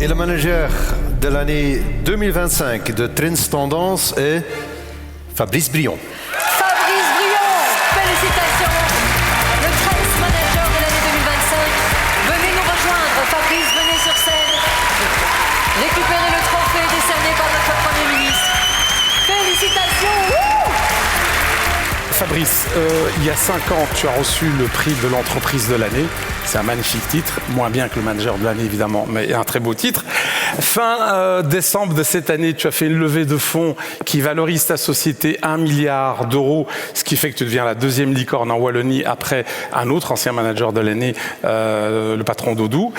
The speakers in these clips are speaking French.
Et le manager de l'année 2025 de Trends Tendance est Fabrice Brion. Fabrice Brion, félicitations. Le Trends Manager de l'année 2025. Venez nous rejoindre. Fabrice, venez sur scène. Récupérez le trophée décerné par notre Premier ministre. Félicitations. Fabrice, il y a 5 ans, tu as reçu le prix de l'entreprise de l'année. C'est un magnifique titre, moins bien que le manager de l'année évidemment, mais un très beau titre. Fin décembre de cette année, tu as fait une levée de fonds qui valorise ta société 1 milliard d'euros, ce qui fait que tu deviens la 2e licorne en Wallonie après un autre ancien manager de l'année, le patron d'Odoo.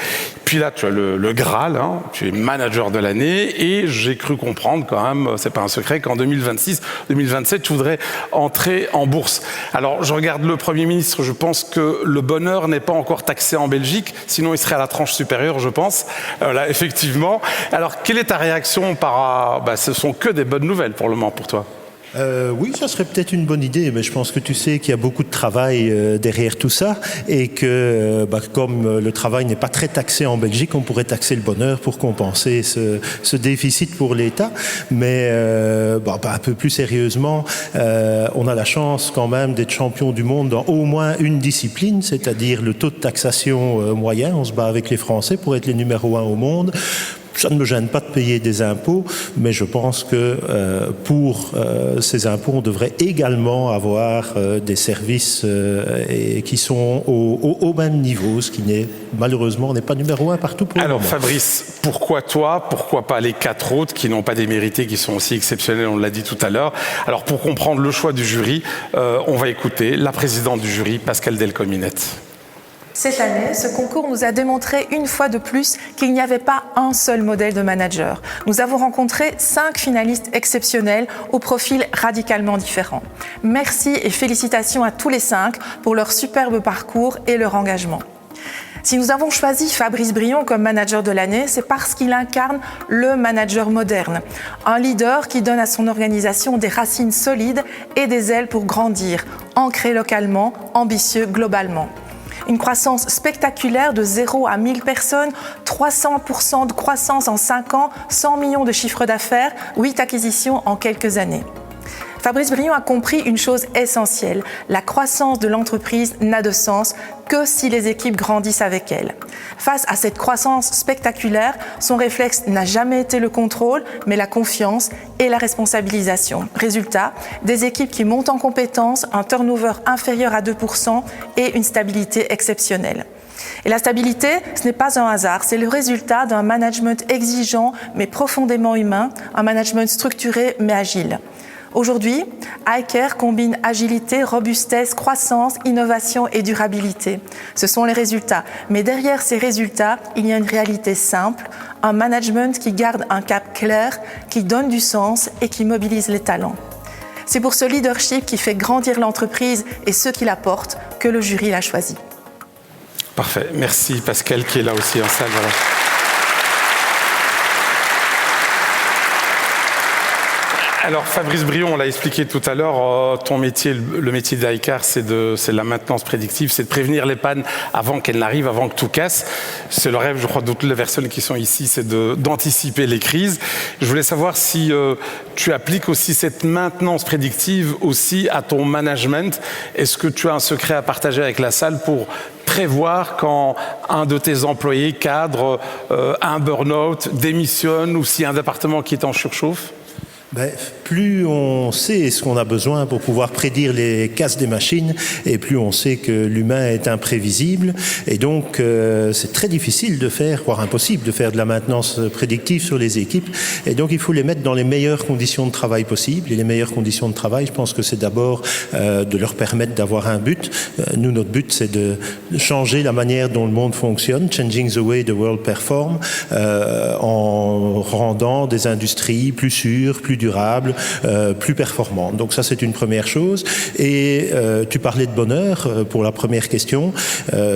Puis là, tu as le Graal, hein, tu es manager de l'année et j'ai cru comprendre quand même, c'est pas un secret, qu'en 2026-2027, tu voudrais entrer en bourse. Alors, je regarde le Premier ministre, je pense que le bonheur n'est pas encore taxé en Belgique, sinon il serait à la tranche supérieure, je pense. Là, effectivement. Alors, quelle est ta réaction ce sont que des bonnes nouvelles pour le moment pour toi? Oui, ça serait peut-être une bonne idée, mais je pense que tu sais qu'il y a beaucoup de travail derrière tout ça et que comme le travail n'est pas très taxé en Belgique, on pourrait taxer le bonheur pour compenser ce déficit pour l'État. Mais un peu plus sérieusement, on a la chance quand même d'être champion du monde dans au moins une discipline, c'est-à-dire le taux de taxation moyen. On se bat avec les Français pour être les numéro 1 au monde. Ça ne me gêne pas de payer des impôts, mais je pense que pour ces impôts, on devrait également avoir des services qui sont au même niveau, ce qui n'est malheureusement n'est pas numéro 1 partout pour le moment. Alors Fabrice, pourquoi toi? Pourquoi pas les 4 autres qui n'ont pas démérité, qui sont aussi exceptionnels, on l'a dit tout à l'heure. Alors pour comprendre le choix du jury, on va écouter la présidente du jury, Pascale Delcominette. Cette année, ce concours nous a démontré une fois de plus qu'il n'y avait pas un seul modèle de manager. Nous avons rencontré 5 finalistes exceptionnels au profil radicalement différent. Merci et félicitations à tous les 5 pour leur superbe parcours et leur engagement. Si nous avons choisi Fabrice Brion comme manager de l'année, c'est parce qu'il incarne le manager moderne. Un leader qui donne à son organisation des racines solides et des ailes pour grandir, ancré localement, ambitieux globalement. Une croissance spectaculaire de 0 à 1000 personnes, 300% de croissance en 5 ans, 100 millions de chiffre d'affaires, 8 acquisitions en quelques années. Fabrice Brion a compris une chose essentielle, la croissance de l'entreprise n'a de sens que si les équipes grandissent avec elle. Face à cette croissance spectaculaire, son réflexe n'a jamais été le contrôle, mais la confiance et la responsabilisation. Résultat, des équipes qui montent en compétences, un turnover inférieur à 2% et une stabilité exceptionnelle. Et la stabilité, ce n'est pas un hasard, c'est le résultat d'un management exigeant mais profondément humain, un management structuré mais agile. Aujourd'hui, iCare combine agilité, robustesse, croissance, innovation et durabilité. Ce sont les résultats. Mais derrière ces résultats, il y a une réalité simple, un management qui garde un cap clair, qui donne du sens et qui mobilise les talents. C'est pour ce leadership qui fait grandir l'entreprise et ceux qui la portent que le jury l'a choisi. Parfait. Merci Pascal qui est là aussi en salle. Voilà. Alors Fabrice Brion, on l'a expliqué tout à l'heure, ton métier, le métier d'iCare, c'est la maintenance prédictive, c'est de prévenir les pannes avant qu'elles n'arrivent, avant que tout casse. C'est le rêve, je crois, de toutes les personnes qui sont ici, c'est d'anticiper les crises. Je voulais savoir si tu appliques aussi cette maintenance prédictive aussi à ton management. Est-ce que tu as un secret à partager avec la salle pour prévoir quand un de tes employés cadre un burn-out, démissionne ou si un département qui est en surchauffe? Plus on sait ce qu'on a besoin pour pouvoir prédire les casses des machines, et plus on sait que l'humain est imprévisible. Et donc, c'est très difficile de faire, voire impossible, de faire de la maintenance prédictive sur les équipes. Et donc, il faut les mettre dans les meilleures conditions de travail possibles. Et les meilleures conditions de travail, je pense que c'est d'abord de leur permettre d'avoir un but. Nous, notre but, c'est de changer la manière dont le monde fonctionne, changing the way the world perform, en rendant des industries plus sûres, plus durables, plus performantes. Donc ça, c'est une première chose. Et tu parlais de bonheur pour la première question.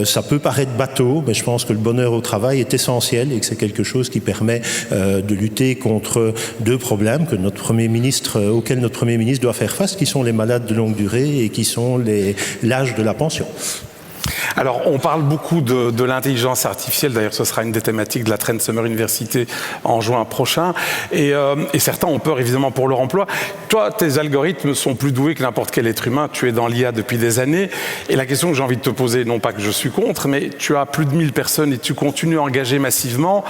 Ça peut paraître bateau, mais je pense que le bonheur au travail est essentiel et que c'est quelque chose qui permet de lutter contre 2 problèmes auxquels notre Premier ministre doit faire face, qui sont les malades de longue durée et qui sont l'âge de la pension. Alors, on parle beaucoup de l'intelligence artificielle. D'ailleurs, ce sera une des thématiques de la Trend Summer University en juin prochain. Et certains ont peur, évidemment, pour leur emploi. Toi, tes algorithmes sont plus doués que n'importe quel être humain. Tu es dans l'IA depuis des années. Et la question que j'ai envie de te poser, non pas que je suis contre, mais tu as plus de 1000 personnes et tu continues à engager massivement.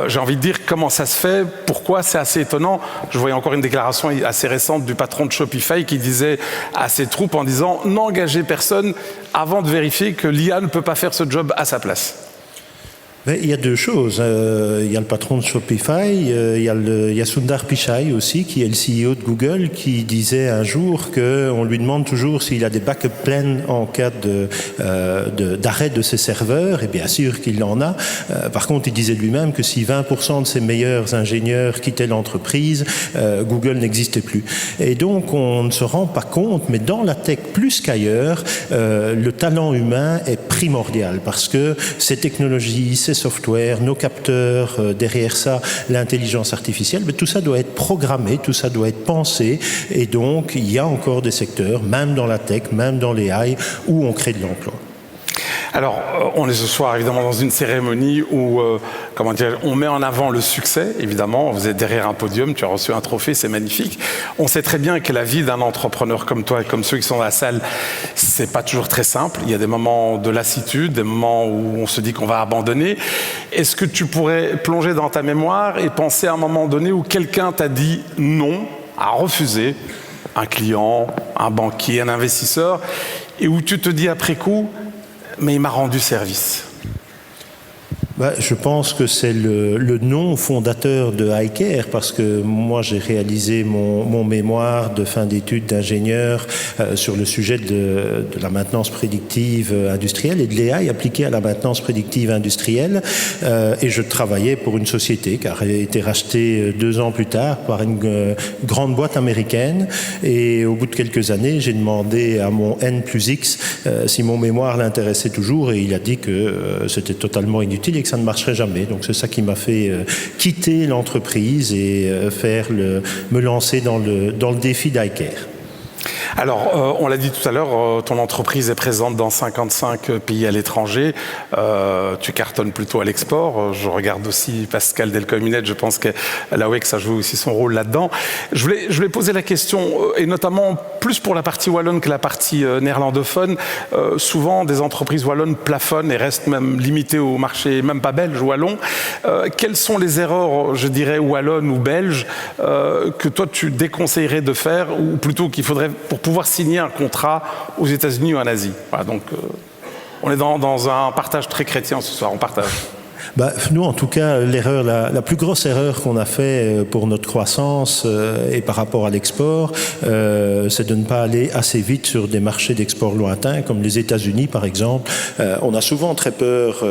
J'ai envie de dire comment ça se fait, pourquoi, c'est assez étonnant. Je voyais encore une déclaration assez récente du patron de Shopify qui disait à ses troupes en disant « N'engagez personne avant de vérifier que l'IA ne peut pas faire ce job à sa place ». Mais il y a deux choses. Il y a le patron de Shopify, il y a Sundar Pichai aussi, qui est le CEO de Google, qui disait un jour qu'on lui demande toujours s'il a des backup plans en cas d'arrêt de ses serveurs, et bien sûr qu'il en a. Par contre, il disait lui-même que si 20% de ses meilleurs ingénieurs quittaient l'entreprise, Google n'existait plus. Et donc, on ne se rend pas compte, mais dans la tech plus qu'ailleurs, le talent humain est primordial, parce que ces technologies, ces software, nos capteurs, derrière ça, l'intelligence artificielle, mais tout ça doit être programmé, tout ça doit être pensé, et donc il y a encore des secteurs, même dans la tech, même dans les AI, où on crée de l'emploi. Alors, on est ce soir évidemment dans une cérémonie où, on met en avant le succès, évidemment. Vous êtes derrière un podium, tu as reçu un trophée, c'est magnifique. On sait très bien que la vie d'un entrepreneur comme toi et comme ceux qui sont dans la salle, c'est pas toujours très simple. Il y a des moments de lassitude, des moments où on se dit qu'on va abandonner. Est-ce que tu pourrais plonger dans ta mémoire et penser à un moment donné où quelqu'un t'a dit non, a refusé, un client, un banquier, un investisseur, et où tu te dis après coup, mais il m'a rendu service? Je pense que c'est le nom fondateur de iCare, parce que moi j'ai réalisé mon mémoire de fin d'études d'ingénieur sur le sujet de la maintenance prédictive industrielle et de l'AI appliquée à la maintenance prédictive industrielle, et je travaillais pour une société qui a été rachetée 2 ans plus tard par une grande boîte américaine, et au bout de quelques années j'ai demandé à mon N+X si mon mémoire l'intéressait toujours, et il a dit que c'était totalement inutile et que ça ne marcherait jamais. Donc c'est ça qui m'a fait quitter l'entreprise et me lancer dans le défi d'iCare. Alors, on l'a dit tout à l'heure, ton entreprise est présente dans 55 pays à l'étranger. Tu cartonnes plutôt à l'export. Je regarde aussi Pascal Delcominette, je pense que la UX a joué aussi son rôle là-dedans. Je voulais poser la question, et notamment plus pour la partie wallonne que la partie néerlandophone. Souvent, des entreprises wallonnes plafonnent et restent même limitées au marché, même pas belge, wallon. Quelles sont les erreurs, je dirais, wallonnes ou belges, que toi tu déconseillerais de faire, ou plutôt qu'il faudrait pour pouvoir signer un contrat aux États-Unis ou en Asie? Voilà, donc on est dans un partage très chrétien ce soir, on partage. Nous, en tout cas, la plus grosse erreur qu'on a fait pour notre croissance et par rapport à l'export, c'est de ne pas aller assez vite sur des marchés d'export lointains, comme les États-Unis, par exemple. On a souvent très peur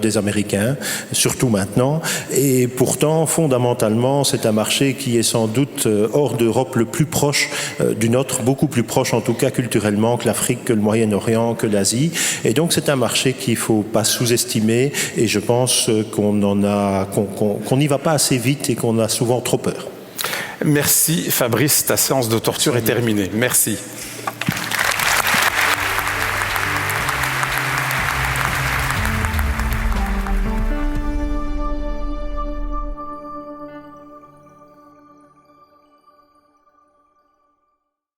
des Américains, surtout maintenant. Et pourtant, fondamentalement, c'est un marché qui est sans doute hors d'Europe le plus proche du nôtre, beaucoup plus proche en tout cas culturellement que l'Afrique, que le Moyen-Orient, que l'Asie. Et donc, c'est un marché qu'il ne faut pas sous-estimer. Et je pense qu'on n'y va pas assez vite et qu'on a souvent trop peur. Merci Fabrice, ta séance de torture est terminée. Merci.